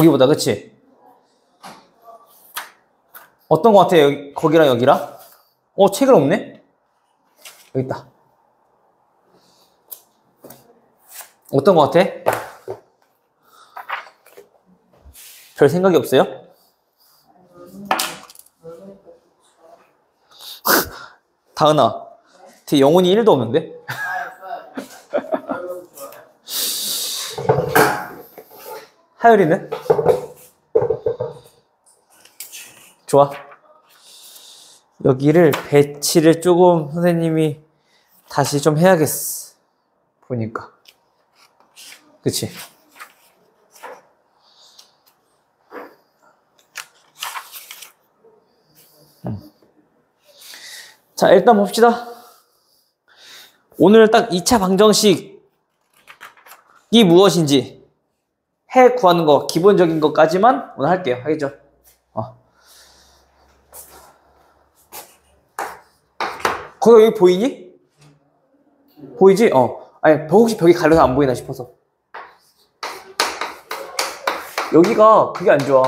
거기보다, 그치? 어떤 거 같아, 여기, 거기랑 여기랑? 책은 없네? 여기 있다. 어떤 거 같아? 별 생각이 없어요? 다은아, 되게 영혼이 1도 없는데? 하율이는? 좋아. 여기를 배치를 조금 선생님이 다시 좀 해야겠어. 보니까. 그치? 자, 일단 봅시다. 오늘 딱 2차 방정식이 무엇인지 해 구하는 거, 기본적인 것까지만 오늘 할게요. 알겠죠? 거기 여기 보이니? 보이지? 아니, 혹시 벽이 가려서 안 보이나 싶어서. 여기가 그게 안 좋아.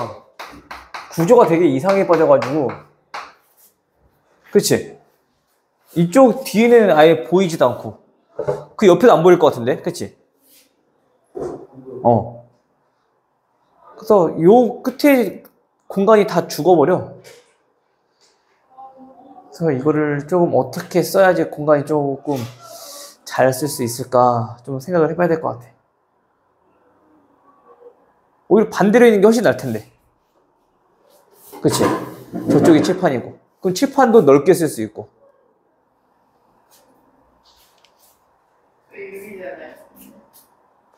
구조가 되게 이상하게 빠져가지고. 그치? 이쪽 뒤에는 아예 보이지도 않고. 그 옆에도 안 보일 것 같은데? 그치? 그래서 요 끝에 공간이 다 죽어버려. 그래서 이거를 조금 어떻게 써야지 공간이 조금 잘 쓸 수 있을까 좀 생각을 해봐야 될 것 같아. 오히려 반대로 있는 게 훨씬 나을 텐데. 그치? 저쪽이 칠판이고. 그럼 칠판도 넓게 쓸 수 있고.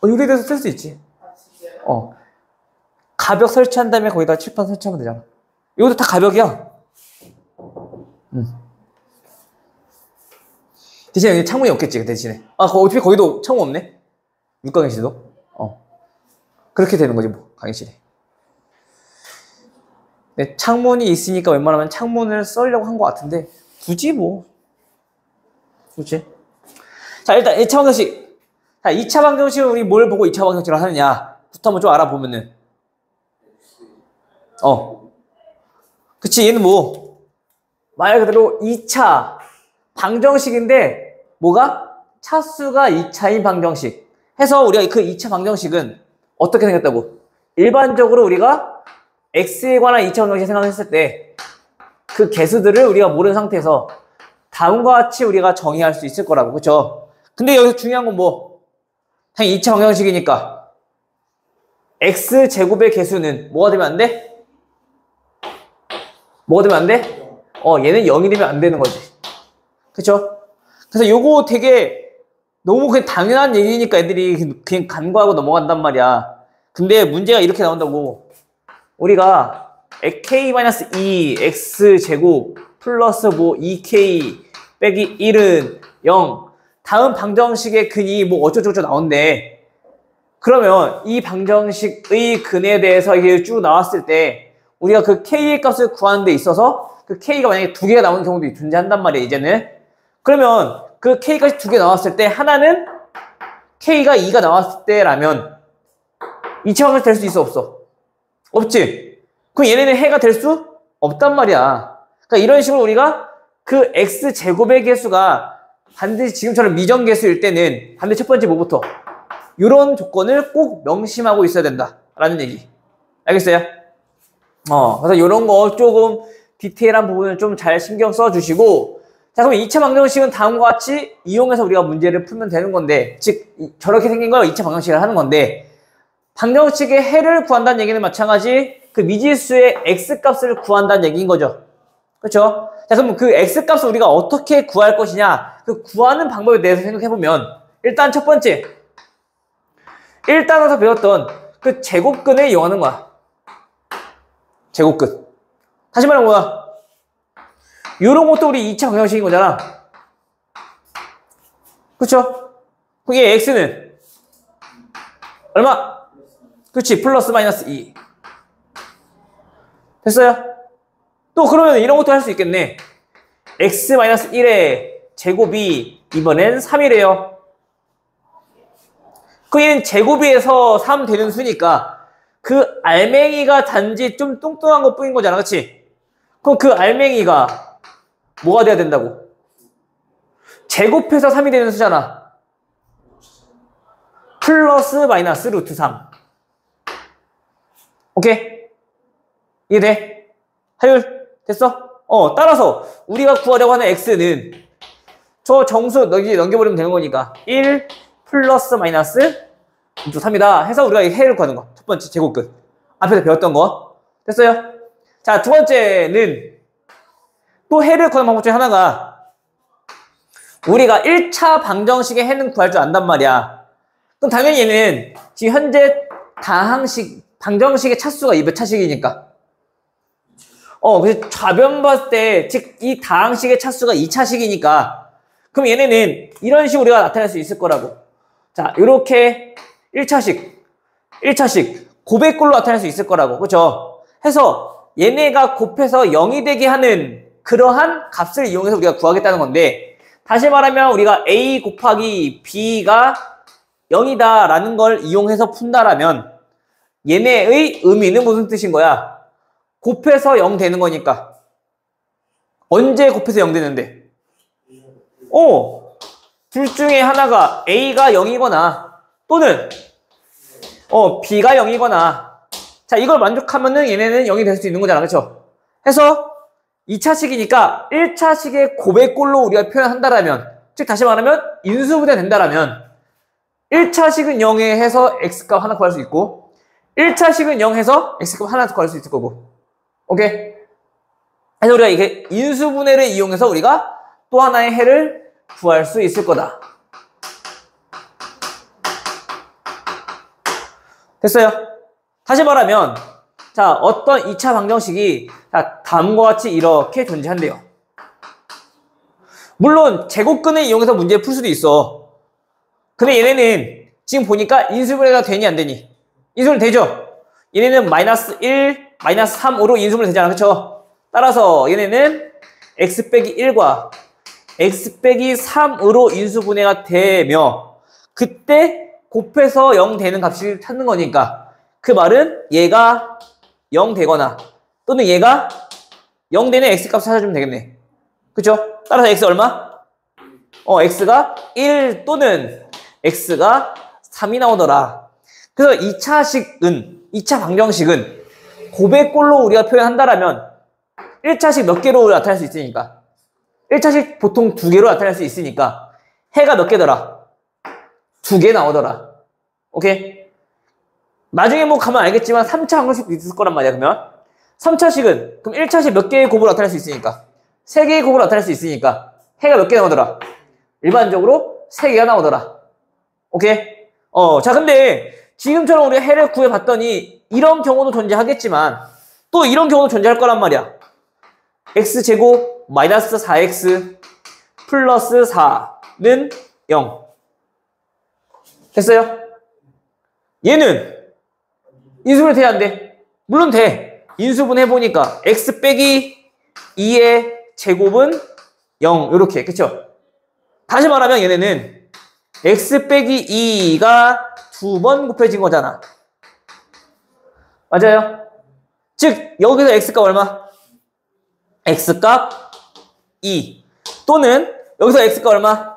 유리돼서 쓸 수 있지. 가벽 설치한 다음에 거기다 칠판 설치하면 되잖아. 이것도 다 가벽이야. 대신에 여기 창문이 없겠지, 그 대신에. 어차피 거기도 창문 없네? 육강의실도? 그렇게 되는 거지, 뭐, 강의실에. 네, 창문이 있으니까 웬만하면 창문을 쓰려고 한 것 같은데, 굳이 뭐. 그렇지? 자, 일단 1차 방정식. 자, 2차 방정식은 우리 뭘 보고 2차 방정식을 하느냐부터 한번 좀 알아보면은. 그치, 얘는 뭐, 말 그대로 2차 방정식인데, 뭐가? 차수가 2차인 방정식. 해서 우리가 그 2차 방정식은 어떻게 생겼다고? 일반적으로 우리가 x에 관한 2차 방정식 생각했을 때, 그 개수들을 우리가 모르는 상태에서 다음과 같이 우리가 정의할 수 있을 거라고. 그쵸? 근데 여기서 중요한 건 뭐? 당연히 2차 방정식이니까 x제곱의 개수는 뭐가 되면 안 돼? 뭐가 되면 안 돼? 얘는 0이 되면 안 되는 거지. 그쵸? 그래서 요거 되게 너무 그냥 당연한 얘기니까 애들이 그냥 간과하고 넘어간단 말이야. 근데 문제가 이렇게 나온다고. 우리가 k-2 x제곱 플러스 뭐 2k 빼기 1은 0. 다음 방정식의 근이 뭐 어쩌고저쩌고 나온대. 그러면 이 방정식의 근에 대해서 이게 쭉 나왔을 때 우리가 그 k의 값을 구하는 데 있어서 그 k가 만약에 2개가 나오는 경우도 존재한단 말이야, 이제는. 그러면 그 k까지 2개 나왔을 때 하나는 k가 2가 나왔을 때라면 2차 방정식 될 수 있어, 없어? 없지? 그럼 얘네는 해가 될 수 없단 말이야. 그러니까 이런 식으로 우리가 그 x제곱의 개수가 반드시 지금처럼 미정계수일 때는 반드시 첫 번째 뭐부터? 이런 조건을 꼭 명심하고 있어야 된다 라는 얘기. 알겠어요? 그래서 이런 거 조금 디테일한 부분을 좀 잘 신경 써주시고, 자, 그럼 2차 방정식은 다음과 같이 이용해서 우리가 문제를 풀면 되는 건데, 즉 저렇게 생긴 걸 2차 방정식을 하는 건데, 방정식의 해를 구한다는 얘기는 마찬가지 그 미지수의 x값을 구한다는 얘기인 거죠. 그렇죠? 자, 그럼 그 x값을 우리가 어떻게 구할 것이냐, 그 구하는 방법에 대해서 생각해보면, 일단 첫 번째, 1단에서 배웠던 그 제곱근을 이용하는 거야. 제곱근. 다시 말하면 뭐야? 요런 것도 우리 2차 방정식인 거잖아. 그쵸? 그게 x는 얼마? 그치, 플러스 마이너스 2. 됐어요? 또 그러면 이런 것도 할 수 있겠네. x 마이너스 1의 제곱이 이번엔 3이래요. 그 얘는 제곱에서 3 되는 수니까 그 알맹이가 단지 좀 뚱뚱한 것 뿐인 거잖아. 그치? 그럼 그 알맹이가 뭐가 돼야 된다고? 제곱해서 3이 되는 수잖아. 플러스 마이너스 루트 3. 오케이? 이해돼? 하율 됐어? 따라서 우리가 구하려고 하는 x는 저 정수 여기 넘겨버리면 되는 거니까 1 플러스 마이너스 루트 3이다 해서 우리가 이 해를 구하는 거. 첫 번째 제곱 끝. 앞에서 배웠던 거. 됐어요? 자, 두 번째는 또 해를 구하는 방법 중에 하나가 우리가 1차 방정식의 해는 구할 줄 안단 말이야. 그럼 당연히 얘는 지금 현재 방정식의 차수가 몇 차식이니까. 그래서 좌변 봤을 때, 즉, 이 다항식의 차수가 2차식이니까, 그럼 얘네는 이런 식으로 우리가 나타낼 수 있을 거라고. 자, 요렇게 1차식, 곱의 꼴로 나타낼 수 있을 거라고. 그쵸? 해서 얘네가 곱해서 0이 되게 하는 그러한 값을 이용해서 우리가 구하겠다는 건데, 다시 말하면 우리가 A 곱하기 B가 0이다 라는 걸 이용해서 푼다라면, 얘네의 의미는 무슨 뜻인 거야? 곱해서 0 되는 거니까. 언제 곱해서 0 되는데? 둘 중에 하나가 A가 0이거나 또는 B가 0이거나 자, 이걸 만족하면은 얘네는 0이 될 수 있는 거잖아. 그쵸? 해서 2차식이니까 1차식의 곱의 꼴로 우리가 표현한다라면 즉 다시 말하면 인수분해 된다라면 1차식은 0에 해서 X값 하나 구할 수 있고 1차식은 0 해서 X값 하나 구할 수 있을 거고. 오케이? 그래서 우리가 이게 인수분해를 이용해서 우리가 또 하나의 해를 구할 수 있을 거다. 됐어요? 다시 말하면 자, 어떤 2차 방정식이 자, 다음과 같이 이렇게 존재한대요. 물론 제곱근을 이용해서 문제를 풀 수도 있어. 근데 얘네는 지금 보니까 인수분해가 되니 안 되니? 인수분해 되죠? 얘네는 마이너스 1, 마이너스 3, 5로 인수분해 되잖아. 그쵸? 따라서 얘네는 x 빼기 1과 x 빼기 3으로 인수분해가 되며 그때 곱해서 0 되는 값을 찾는 거니까 그 말은 얘가 0 되거나 또는 얘가 0 되는 x값 찾아주면 되겠네. 그쵸? 따라서 x 얼마? x가 1 또는 x가 3이 나오더라. 그래서 2차 방정식은 곱의 꼴로 우리가 표현한다라면 1차식 몇 개로 나타낼 수 있으니까 1차식 보통 2개로 나타낼 수 있으니까 해가 몇 개더라? 2개 나오더라. 오케이? 나중에 뭐 가면 알겠지만 3차 방정식도 있을 거란 말이야. 그러면 3차식은 그럼 1차식 몇 개의 곱으로 나타낼 수 있으니까 3개의 곱으로 나타낼 수 있으니까 해가 몇 개 나오더라? 일반적으로 3개가 나오더라. 오케이? 자, 근데 지금처럼 우리가 해를 구해봤더니 이런 경우도 존재하겠지만 또 이런 경우도 존재할 거란 말이야. x제곱 마이너스 4x 플러스 4는 0. 됐어요? 얘는 인수분해 돼야 안 돼? 물론 돼. 인수분해 해보니까 x 빼기 2의 제곱은 0 이렇게. 그쵸? 다시 말하면 얘네는 x 빼기 2가 2번 곱해진 거잖아. 맞아요? 즉 여기서 x값 얼마? x값 2 또는 여기서 x값 얼마?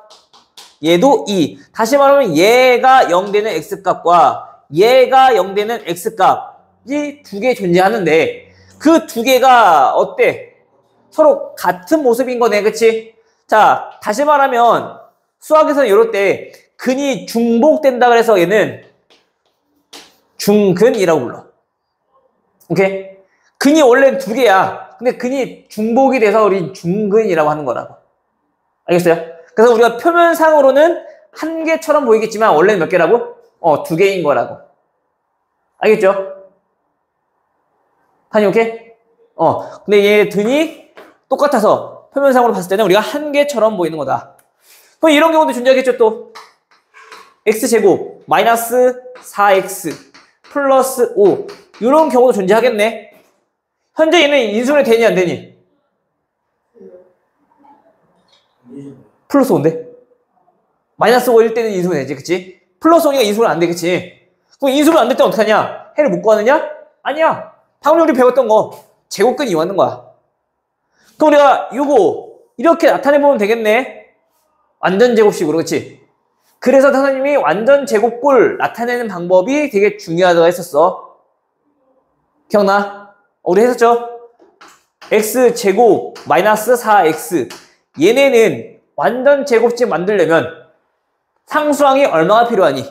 얘도 2. 다시 말하면 얘가 0 되는 x값과 얘가 0 되는 x값이 두 개 존재하는데 그 두 개가 어때? 서로 같은 모습인 거네. 그치? 자, 다시 말하면 수학에서는 이럴 때 근이 중복된다 그래서 얘는 중근이라고 불러. 오케이? 근이 원래는 두 개야. 근데 근이 중복이 돼서 우리 중근이라고 하는 거라고. 알겠어요? 그래서 우리가 표면상으로는 한 개처럼 보이겠지만 원래는 몇 개라고? 두 개인 거라고. 알겠죠? 판이 오케이? 근데 얘 등이 똑같아서 표면상으로 봤을 때는 우리가 한 개처럼 보이는 거다. 그럼 이런 경우도 존재하겠죠, 또. x제곱 마이너스 4x 플러스 5 이런 경우도 존재하겠네. 현재 얘는 인수분해 되니 안 되니? 플러스 5인데? 마이너스 5일 때는 인수분해 되지, 그치? 플러스 5니까 인수분해 안 돼, 그치? 그럼 인수분해 안 될 때 어떡하냐? 해를 못 구하느냐? 아니야. 방금 우리 배웠던 거 제곱근 이용하는 거야. 그럼 우리가 요거 이렇게 나타내보면 되겠네. 완전 제곱식으로, 그렇지? 그래서 선생님이 완전 제곱꼴 나타내는 방법이 되게 중요하다고 했었어. 기억나? 우리 했었죠? x제곱 마이너스 4x 얘네는 완전 제곱식 만들려면 상수항이 얼마가 필요하니?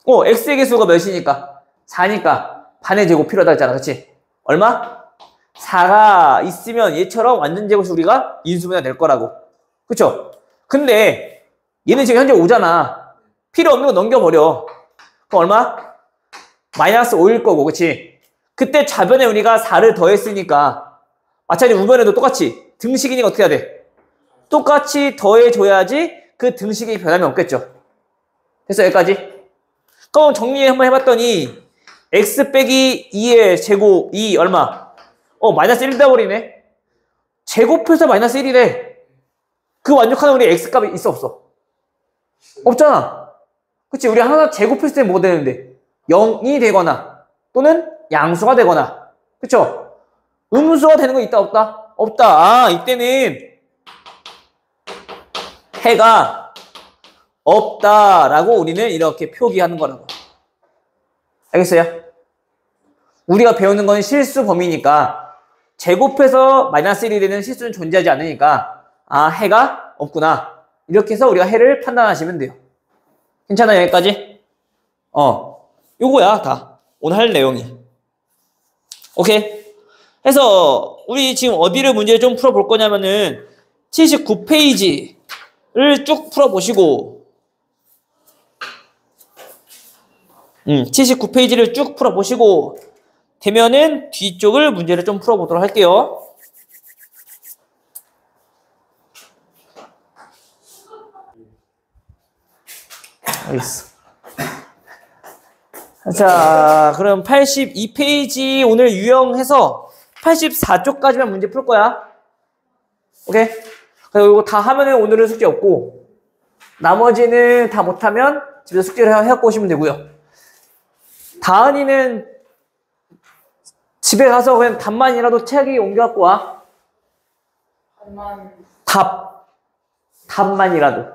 x의 개수가 몇이니까? 4니까 반의 제곱 필요하다 했잖아, 그치? 얼마? 4가 있으면 얘처럼 완전 제곱식 우리가 인수분해가 될 거라고. 그쵸? 근데 얘는 지금 현재 5잖아. 필요 없는 거 넘겨버려. 그럼 얼마? 마이너스 5일 거고, 그치? 그때 좌변에 우리가 4를 더했으니까 마찬가지로 우변에도 똑같이 등식이니까 어떻게 해야 돼? 똑같이 더해줘야지 그 등식이 변함이 없겠죠. 됐어, 여기까지? 그럼 정리 한번 해봤더니 x 빼기 2의 제곱 2 얼마? 마이너스 1 돼버리네. 제곱해서 마이너스 1이래. 그 완벽한 우리 x값이 있어 없어? 없잖아. 그치? 우리 하나 제곱했을 때 뭐가 되는데? 0이 되거나 또는 양수가 되거나, 그쵸? 음수가 되는 거 있다 없다? 없다. 아, 이때는 해가 없다라고 우리는 이렇게 표기하는 거라고. 알겠어요? 우리가 배우는 건 실수 범위니까 제곱해서 마이너스 1이 되는 실수는 존재하지 않으니까 아, 해가 없구나. 이렇게 해서 우리가 해를 판단하시면 돼요. 괜찮아요, 여기까지? 요거야, 다. 오늘 할 내용이. 오케이? 해서 우리 지금 어디를 문제를 좀 풀어볼 거냐면은 79페이지를 쭉 풀어보시고 79페이지를 쭉 풀어보시고 되면은 뒤쪽을 문제를 좀 풀어보도록 할게요. 알겠어. 자, 그럼 82페이지 오늘 유형해서 84쪽까지만 문제 풀 거야. 오케이? 그리고 이거 다 하면은 오늘은 숙제 없고 나머지는 다 못하면 집에서 숙제를 해갖고 오시면 되고요. 다은이는 집에 가서 그냥 답만이라도 책에 옮겨갖고 와. 답만이라도.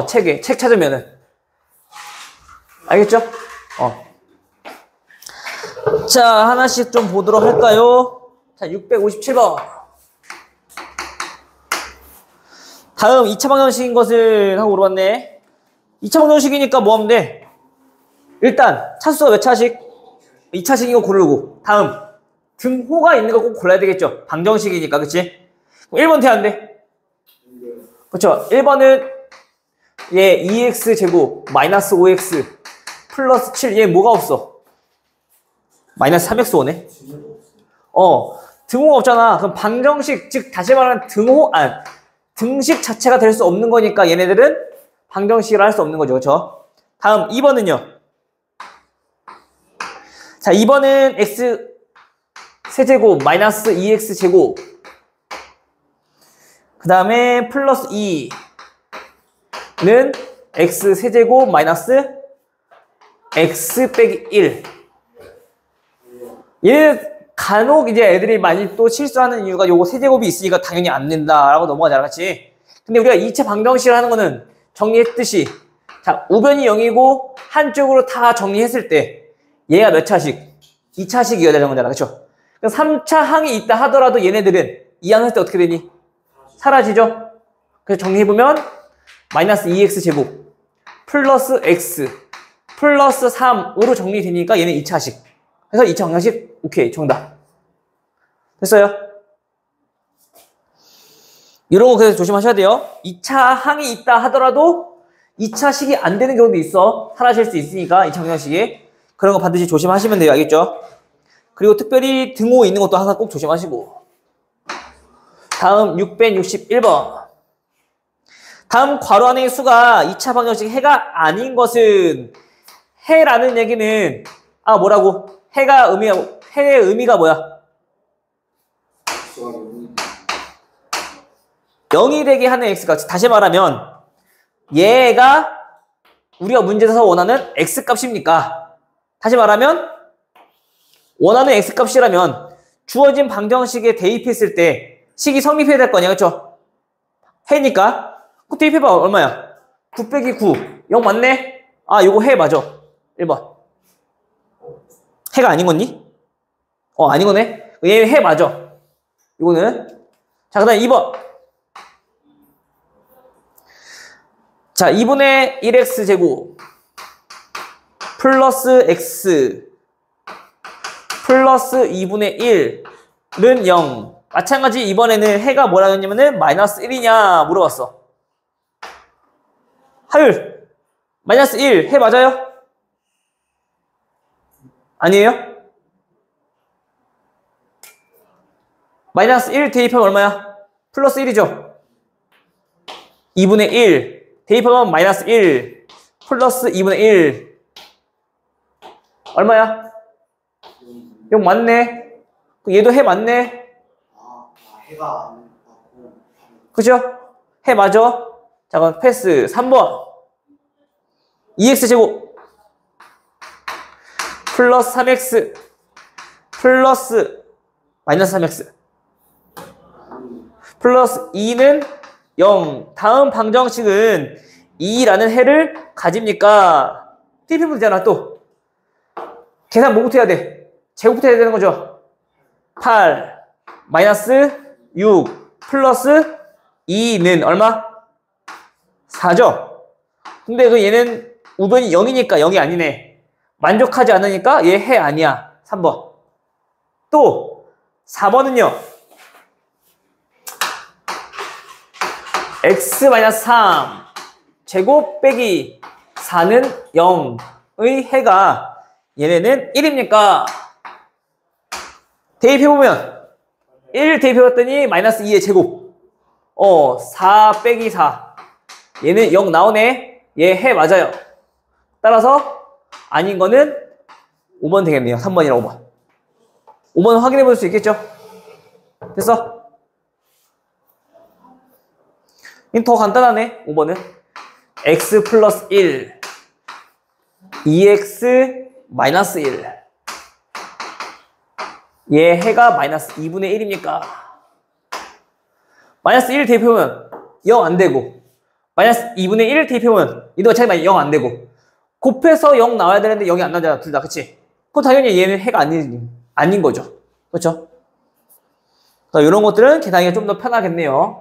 책에 책 찾으면은. 알겠죠? 자, 하나씩 좀 보도록 할까요? 자, 657번. 다음 2차 방정식인 것을 하고 물어봤네. 2차 방정식이니까 뭐 하면 돼? 일단 차수가 몇 차식? 2차식인 거 고르고 다음 등호가 있는 거 꼭 골라야 되겠죠? 방정식이니까, 그치? 1번 돼야 안 돼? 그쵸? 1번은 얘 2x제곱 마이너스 5x 플러스 7 얘 뭐가 없어? 마이너스 3x 오네? 등호가 없잖아. 그럼 방정식, 즉 다시 말하면 등식 자체가 될 수 없는 거니까 얘네들은 방정식을 할 수 없는 거죠. 그쵸? 다음 2번은요. 자, 2번은 x 세제곱 마이너스 2x제곱 그 다음에 플러스 2는 x 세제곱 마이너스 x 빼기 1. 얘 간혹 이제 애들이 많이 또 실수하는 이유가 요거 세제곱이 있으니까 당연히 안 된다라고 넘어가잖아, 같이. 근데 우리가 2차 방정식을 하는 거는 정리했듯이 자, 우변이 0이고 한쪽으로 다 정리했을 때 얘가 몇 차식? 2차식이어야 되는 거잖아, 그쵸? 3차 항이 있다 하더라도 얘네들은 이 항 할 때 어떻게 되니? 사라지죠? 그래서 정리해보면 마이너스 2x제곱 플러스 x 플러스 3으로 정리되니까 얘는 2차식. 그래서 2차 방정식 오케이, 정답. 됐어요? 이런 거 그래서 조심하셔야 돼요. 2차 항이 있다 하더라도 2차식이 안 되는 경우도 있어. 사라질 수 있으니까 2차 방정식이. 그런 거 반드시 조심하시면 돼요. 알겠죠? 그리고 특별히 등호 있는 것도 항상 꼭 조심하시고. 다음 661번. 다음 괄호 안의 수가 2차 방정식 해가 아닌 것은 해라는 얘기는 뭐라고? 해의 의미가 뭐야? 0이 되게 하는 x가, 다시 말하면 얘가 우리가 문제에서 원하는 x 값입니까? 다시 말하면 원하는 x값이라면 주어진 방정식에 대입했을 때 식이 성립해야 될 거 아니야, 그쵸? 해니까 그 대입해봐. 얼마야? 9 빼기 9 0 맞네? 아, 요거 해 맞아. 1번 해가 아닌 거니? 아닌 거네? 얘 해 맞아. 이거는. 자, 그 다음에 2번. 자, 2분의 1x 제곱 플러스 x 플러스 2분의 1은 0. 마찬가지 이번에는 해가 뭐라고 했냐면은 마이너스 1이냐 물어봤어. 하율 마이너스 1 해 맞아요? 아니에요? 마이너스 1 대입하면 얼마야? 플러스 1이죠? 2분의 1 대입하면 마이너스 1 플러스 2분의 1 얼마야? 0 맞네. 얘도 해 맞네. 해가 안 맞고. 그죠? 해 맞아. 자, 그럼 패스. 3번 2x 제곱 플러스 3x 플러스 마이너스 3x 플러스 2는 0. 다음 방정식은 2라는 해를 가집니까? TP면 되잖아. 또 계산 뭐부터 해야 돼? 제곱부터 해야 되는 거죠. 8 마이너스 6 플러스 2는 얼마? 4죠. 근데 그 얘는 우변이 0이니까 0이 아니네. 만족하지 않으니까 얘 해 아니야. 3번. 또 4번은요. x-3 제곱 빼기 4는 0의 해가 얘네는 1입니까? 대입해보면 1 대입해봤더니 마이너스 2의 제곱 4 빼기 4 얘는 0 나오네. 얘 해 맞아요. 따라서 아닌 거는 5번 되겠네요. 3번이랑 5번. 5번 확인해 볼 수 있겠죠? 됐어? 더 간단하네. 5번은 x 플러스 1 2x 마이너스 1 얘 해가 마이너스 2분의 1입니까? 마이너스 1 대입해보면 0 안 되고 마이너스 2분의 1 대입해보면 이거 차이 0 안 되고 곱해서 0 나와야 되는데 0이 안 나오잖아. 둘 다. 그치? 그럼 당연히 얘는 해가 아닌 거죠. 그렇죠? 이런 것들은 계산하기가 좀 더 편하겠네요.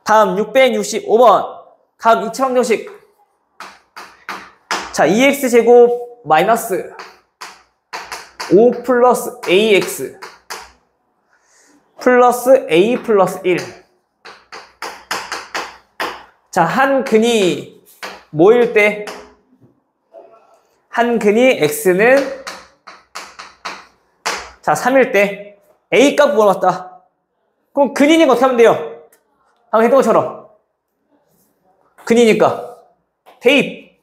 다음 665번. 다음 2차 방정식. 자, 2x제곱 마이너스 5 플러스 ax 플러스 a 플러스 1. 자, 한 근이 뭐일 때? 한 근이 x는 자 3일 때 a 값 물어봤다. 그럼 근이니까 어떻게 하면 돼요? 방금 했던 것처럼 근이니까 대입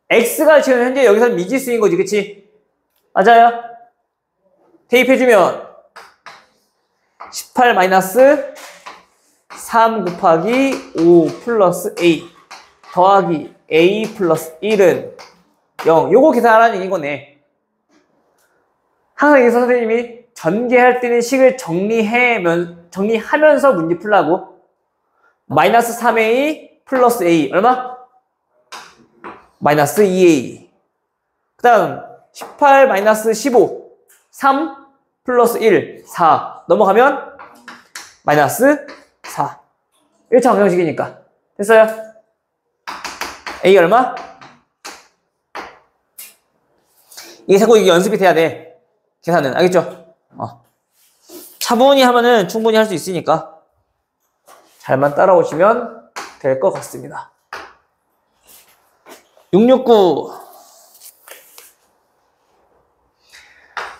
x가 지금 현재 여기서 미지수인 거지. 그치? 맞아요? 대입해주면 18 마이너스 3 곱하기 5 플러스 a 더하기 a 플러스 1은 0. 요거 계산하라는 얘기인 거네. 항상 여기서 선생님이 전개할 때는 식을 정리하면서 문제 풀라고. 마이너스 3a 플러스 a 얼마? 마이너스 2a. 그 다음 18 마이너스 15 3 플러스 1 4 넘어가면 마이너스 4. 1차 방정식이니까 됐어요? a 얼마? 이게 자꾸 이게 연습이 돼야 돼. 계산은. 알겠죠? 차분히 하면은 충분히 할 수 있으니까 잘만 따라오시면 될 것 같습니다. 669.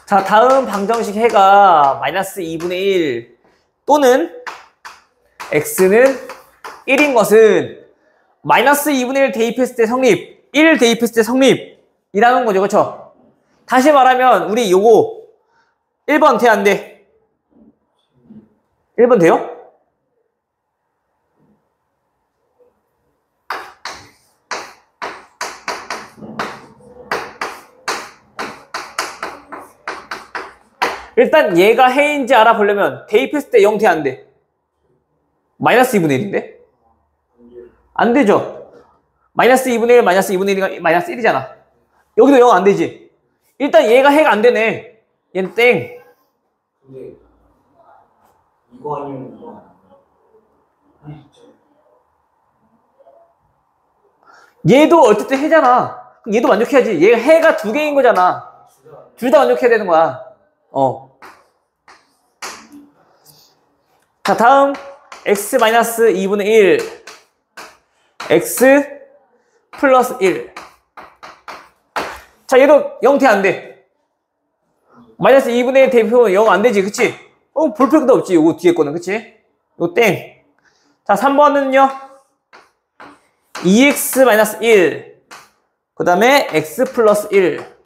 자, 다음 방정식 해가 마이너스 2분의 1 또는 x는 1인 것은 마이너스 2분의 1 대입했을 때 성립, 1 대입했을 때 성립이라는 거죠. 그렇죠? 다시 말하면 우리 요거 1번 돼, 안 돼? 1번 돼요? 일단 얘가 해인지 알아보려면 대입했을 때 0 돼, 안 돼? 마이너스 2분의 1인데? 안 되죠. 마이너스 2분의 1, 마이너스 2분의 1이 마이너스 1이잖아. 여기도 0 안 되지. 일단 얘가 해가 안 되네. 얘는 땡. 근데 이거 아니면 이거 아니야? 얘도 어쨌든 해잖아. 그럼 얘도 만족해야지. 얘가 해가 두 개인 거잖아. 둘 다 만족해야 되는 거야. 자, 다음 x-2분의 1 x 플러스 1. 자, 얘도 0 돼, 안 돼? 마이너스 2분의 1 대입하면 0 안 되지, 그치? 볼 필요도 없지, 요거 뒤에 거는, 그치? 요거 땡. 자, 3번은요 2x-1 그 다음에 x 플러스 1.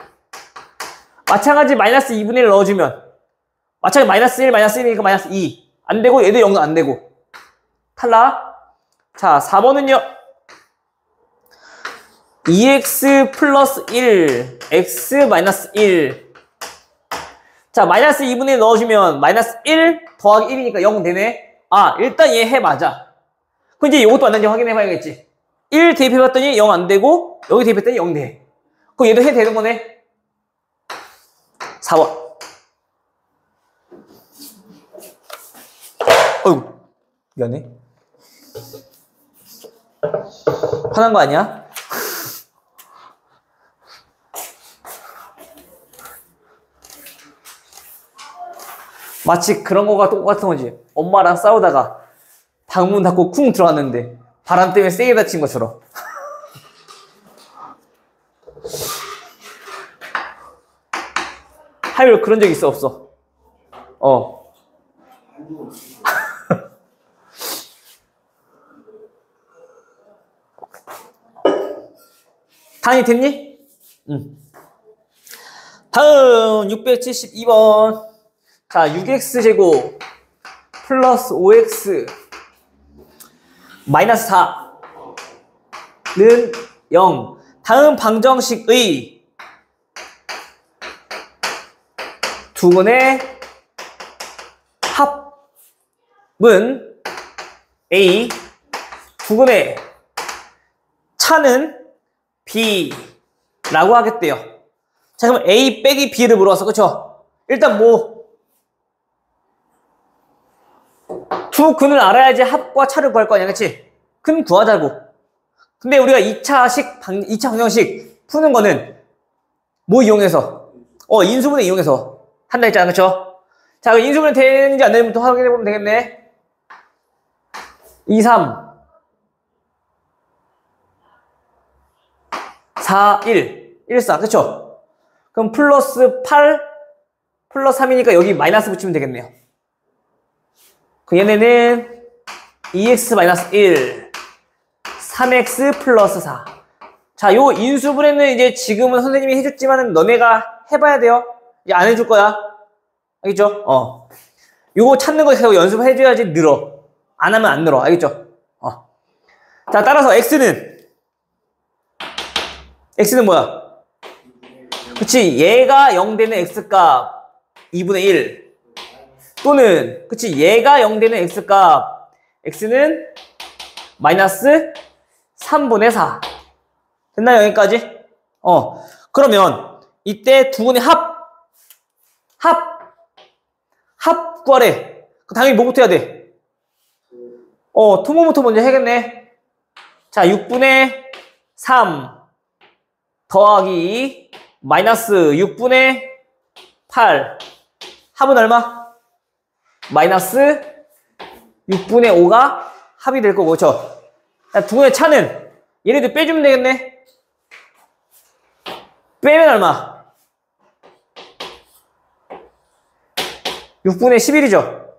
마찬가지 마이너스 2분의 1 넣어주면 마찬가지 마이너스 1, 마이너스 1이니까 마이너스 2 안 되고 얘도 0도 안 되고 탈락. 자, 4번은요 2x 플러스 1 x 마이너스 1. 자, 마이너스 2분의 1 넣어주면 마이너스 1 더하기 1이니까 0 되네. 아, 일단 얘 해 맞아. 그럼 이제 이것도 안 되는지 확인해 봐야겠지. 1 대입해봤더니 0 안 되고 여기 대입했더니 0 돼. 그럼 얘도 해 되는 거네. 4번. 어휴, 미안해. 화난 거 아니야? 마치 그런 거가 똑같은 거지. 엄마랑 싸우다가 방문 닫고 쿵 들어왔는데 바람 때문에 세게 다친 것처럼. 하율 그런 적 있어, 없어? 당연히 됐니? 응. 다음 672번. 자, 6x제곱 플러스 5x 마이너스 4는 0. 다음 방정식의 두 분의 합은 A, 두 분의 차는 B라고 하겠대요. 자, 그럼 A 빼기 B를 물어봤어. 그쵸? 일단 두 근을 알아야지 합과 차를 구할 거 아니야. 그치? 근 구하자고. 근데 우리가 2차 방정식 푸는 거는 뭐 이용해서? 인수분해 이용해서 한다 했잖아. 그쵸? 자, 그럼 인수분해 되는지 안 되는지 확인해 보면 되겠네. 2, 3 4, 1 1, 4 그쵸? 그럼 플러스 8 플러스 3이니까 여기 마이너스 붙이면 되겠네요. 그 얘네는 2x-1 3x 플러스 4. 자, 요 인수분해는 이제 지금은 선생님이 해줬지만은 너네가 해봐야 돼요. 이제 안 해줄 거야. 알겠죠? 요거 찾는 거 계속 연습해줘야지 늘어. 안 하면 안 늘어. 알겠죠? 자, 따라서 x는 뭐야? 그치, 얘가 0 되는 x값 2분의 1 또는 그치, 얘가 0 되는 x값 x는 마이너스 3분의 4 됐나요? 여기까지? 그러면 이때 두 분의 합 구하래. 당연히 뭐부터 해야 돼? 통분부터 먼저 해야겠네. 자, 6분의 3 더하기 마이너스 6분의 8 합은 얼마? 마이너스 6분의 5가 합이 될 거고, 그쵸? 자, 두 분의 차는 얘네들 빼주면 되겠네. 빼면 얼마? 6분의 11이죠.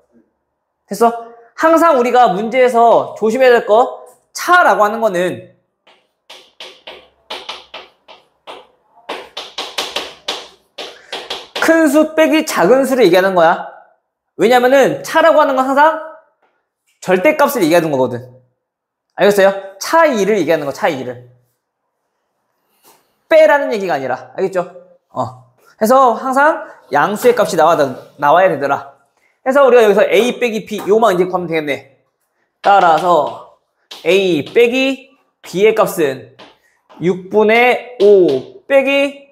됐어? 항상 우리가 문제에서 조심해야 될 거, 차라고 하는 거는 큰 수 빼기 작은 수를 얘기하는 거야. 왜냐면은 차라고 하는 건 항상 절대값을 얘기하는 거거든. 알겠어요? 차2를 얘기하는 거, 차2를. 빼라는 얘기가 아니라. 알겠죠? 해서 항상 양수의 값이 나와야 되더라. 해서 우리가 여기서 a 빼기 b 요만 이제 구하면 되겠네. 따라서 a 빼기 b의 값은 6분의 5 빼기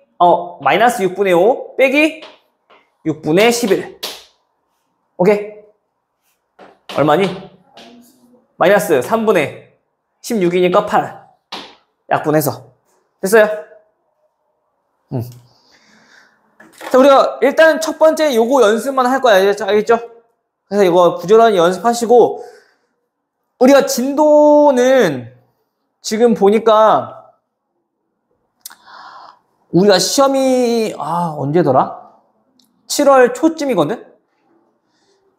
마이너스 6분의 5 빼기 6분의 11. 오케이? 얼마니? 마이너스 3분의 16이니까 8. 약분해서. 됐어요? 자, 우리가 일단 첫 번째 요거 연습만 할 거야. 알겠죠? 그래서 이거 부지런히 연습하시고, 우리가 진도는 지금 보니까 우리가 시험이 언제더라? 7월 초쯤이거든?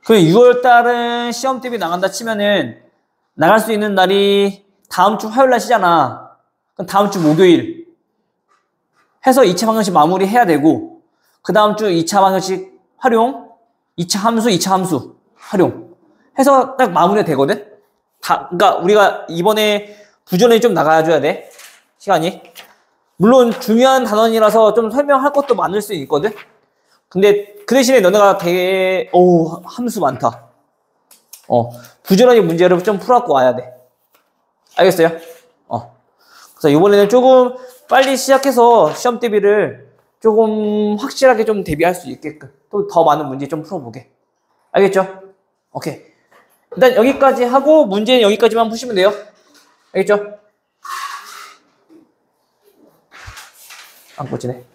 그럼 6월 달은 시험 대비 나간다 치면은 나갈 수 있는 날이 다음 주 화요일 날이잖아. 그럼 다음 주 목요일 해서 2차 방정식 마무리 해야 되고, 그 다음 주 2차 방정식 활용, 2차 함수 활용 해서 딱 마무리가 되거든? 그러니까 우리가 이번에 부지런히 좀 나가줘야 돼. 시간이. 물론 중요한 단원이라서 좀 설명할 것도 많을 수 있거든? 근데 그 대신에 너네가 되게 함수 많다. 부지런히 문제를 좀 풀어갖고 와야 돼. 알겠어요? 그래서 이번에는 조금 빨리 시작해서 시험 대비를 조금 확실하게 좀 대비할 수 있게끔 또 더 많은 문제 좀 풀어보게. 알겠죠? 오케이. 일단 여기까지 하고 문제는 여기까지만 푸시면 돼요. 알겠죠? 안 꽂히네.